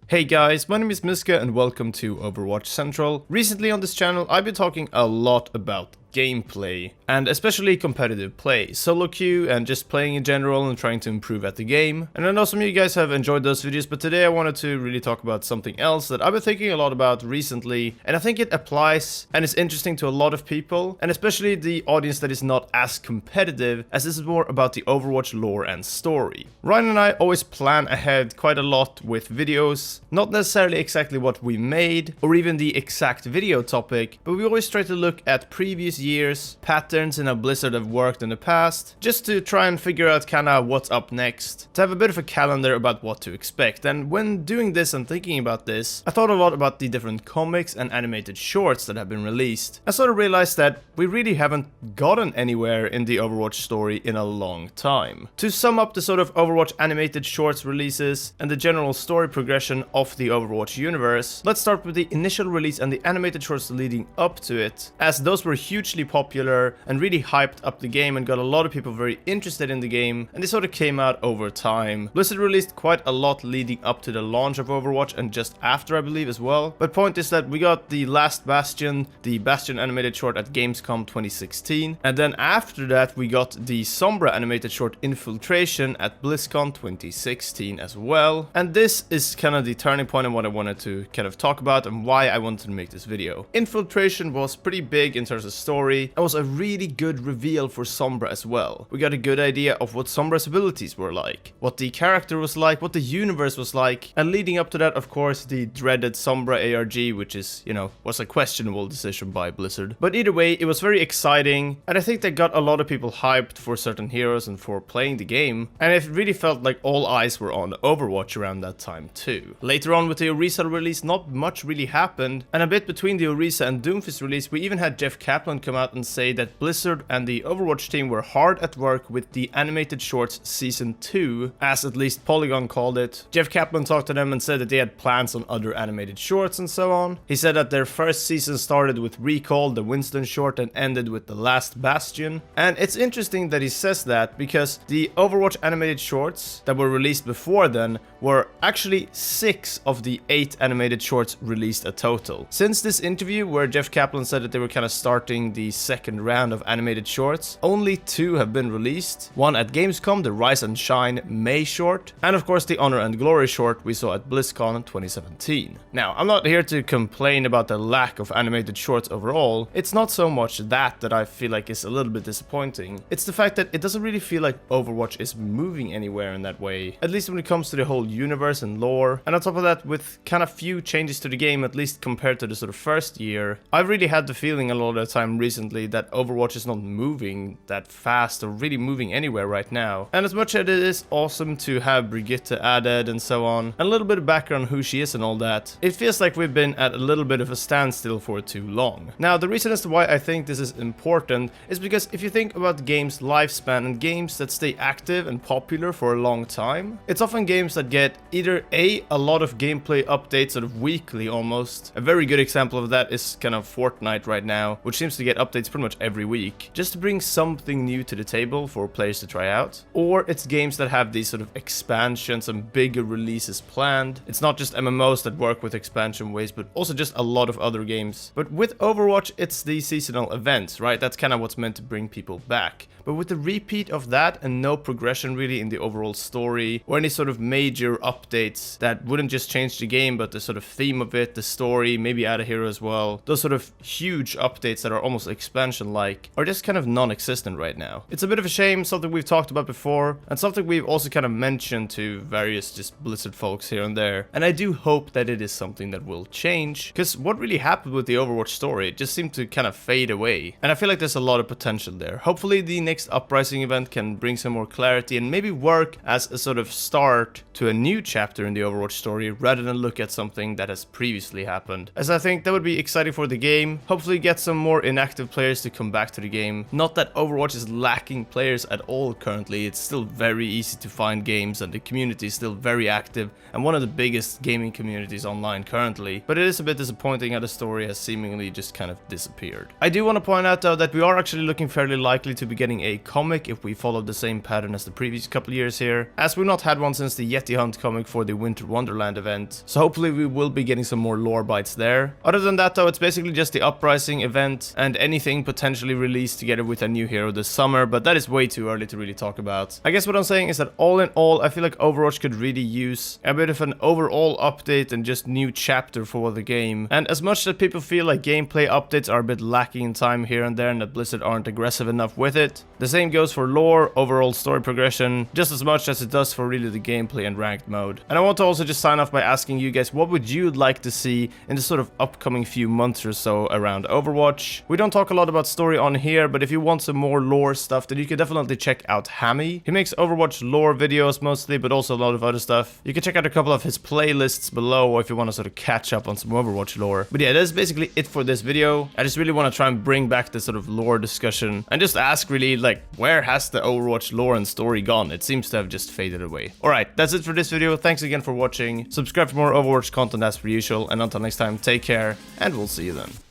Hey guys, my name is Miska and welcome to Overwatch Central. Recently on this channel I've been talking a lot about gameplay, and especially competitive play, solo queue and just playing in general and trying to improve at the game. And I know some of you guys have enjoyed those videos, but today I wanted to really talk about something else that I've been thinking a lot about recently, and I think it applies and is interesting to a lot of people, and especially the audience that is not as competitive, as this is more about the Overwatch lore and story. Ryan and I always plan ahead quite a lot with videos, not necessarily exactly what we made or even the exact video topic, but we always try to look at previous years, patterns in how Blizzard have worked in the past, just to try and figure out kinda what's up next, to have a bit of a calendar about what to expect. And when doing this and thinking about this, I thought a lot about the different comics and animated shorts that have been released. I sort of realized that we really haven't gotten anywhere in the Overwatch story in a long time. To sum up the sort of Overwatch animated shorts releases and the general story progression of the Overwatch universe, let's start with the initial release and the animated shorts leading up to it, as those were hugely popular and really hyped up the game and got a lot of people very interested in the game, and they sort of came out over time. Blizzard released quite a lot leading up to the launch of Overwatch and just after, I believe, as well. But point is that we got the Last Bastion, the Bastion animated short at Gamescom 2016, and then after that we got the Sombra animated short Infiltration at BlizzCon 2016 as well. And this is kind of the turning point and what I wanted to kind of talk about and why I wanted to make this video. Infiltration was pretty big in terms of story. It was a really good reveal for Sombra as well. We got a good idea of what Sombra's abilities were like, what the character was like, what the universe was like, and leading up to that, of course, the dreaded Sombra ARG, which is, was a questionable decision by Blizzard. But either way, it was very exciting, and I think they got a lot of people hyped for certain heroes and for playing the game, and it really felt like all eyes were on Overwatch around that time too. Later on with the Orisa release, not much really happened, and a bit between the Orisa and Doomfist release, we even had Jeff Kaplan come out and say that Blizzard and the Overwatch team were hard at work with the animated shorts season 2, as at least Polygon called it. Jeff Kaplan talked to them and said that they had plans on other animated shorts and so on. He said that their first season started with Recall, the Winston short, and ended with the Last Bastion. And it's interesting that he says that because the Overwatch animated shorts that were released before then were actually 6 of the 8 animated shorts released a total. Since this interview where Jeff Kaplan said that they were kind of starting the second round of animated shorts, only 2 have been released. One at Gamescom, the Rise and Shine May short, and of course the Honor and Glory short we saw at BlizzCon 2017. Now, I'm not here to complain about the lack of animated shorts overall. It's not so much that I feel like is a little bit disappointing. It's the fact that it doesn't really feel like Overwatch is moving anywhere in that way, at least when it comes to the whole universe and lore. And on top of that, with kind of few changes to the game, at least compared to the sort of first year, I've really had the feeling a lot of the time recently that Overwatch is not moving that fast or really moving anywhere right now. And as much as it is awesome to have Brigitte added and so on, and a little bit of background on who she is and all that, it feels like we've been at a little bit of a standstill for too long. Now, the reason as to why I think this is important is because if you think about the game's lifespan and games that stay active and popular for a long time, it's often games that get either a lot of gameplay updates sort of weekly almost. A very good example of that is kind of Fortnite right now, which seems to get updates pretty much every week, just to bring something new to the table for players to try out. Or it's games that have these sort of expansions and bigger releases planned. It's not just MMOs that work with expansion ways, but also just a lot of other games. But with Overwatch, it's the seasonal events, right? That's kind of what's meant to bring people back. But with the repeat of that and no progression really in the overall story or any sort of major updates that wouldn't just change the game but the sort of theme of it, the story, maybe add a hero as well, those sort of huge updates that are almost expansion-like are just kind of non-existent right now. It's a bit of a shame, something we've talked about before and something we've also kind of mentioned to various just Blizzard folks here and there, and I do hope that it is something that will change, because what really happened with the Overwatch story, it just seemed to kind of fade away, and I feel like there's a lot of potential there. Hopefully the next Uprising event can bring some more clarity and maybe work as a sort of start to a new chapter in the Overwatch story rather than look at something that has previously happened, as I think that would be exciting for the game. Hopefully get some more inactive active players to come back to the game. Not that Overwatch is lacking players at all currently, it's still very easy to find games and the community is still very active and one of the biggest gaming communities online currently, but it is a bit disappointing how the story has seemingly just kind of disappeared. I do want to point out though that we are actually looking fairly likely to be getting a comic if we follow the same pattern as the previous couple years here, as we've not had one since the Yeti Hunt comic for the Winter Wonderland event, so hopefully we will be getting some more lore bites there. Other than that though, it's basically just the Uprising event and anything potentially released together with a new hero this summer, but that is way too early to really talk about. I guess what I'm saying is that all in all, I feel like Overwatch could really use a bit of an overall update and just new chapter for the game. And as much that people feel like gameplay updates are a bit lacking in time here and there and that Blizzard aren't aggressive enough with it, the same goes for lore, overall story progression, just as much as it does for really the gameplay and ranked mode. And I want to also just sign off by asking you guys, what would you like to see in the sort of upcoming few months or so around Overwatch? We don't talk a lot about story on here, but if you want some more lore stuff, then you can definitely check out Hammy. He makes Overwatch lore videos mostly, but also a lot of other stuff. You can check out a couple of his playlists below if you want to sort of catch up on some Overwatch lore. But yeah, that's basically it for this video. I just really want to try and bring back this sort of lore discussion and just ask really, like, where has the Overwatch lore and story gone? It seems to have just faded away. Alright, that's it for this video. Thanks again for watching. Subscribe for more Overwatch content as per usual, and until next time, take care, and we'll see you then.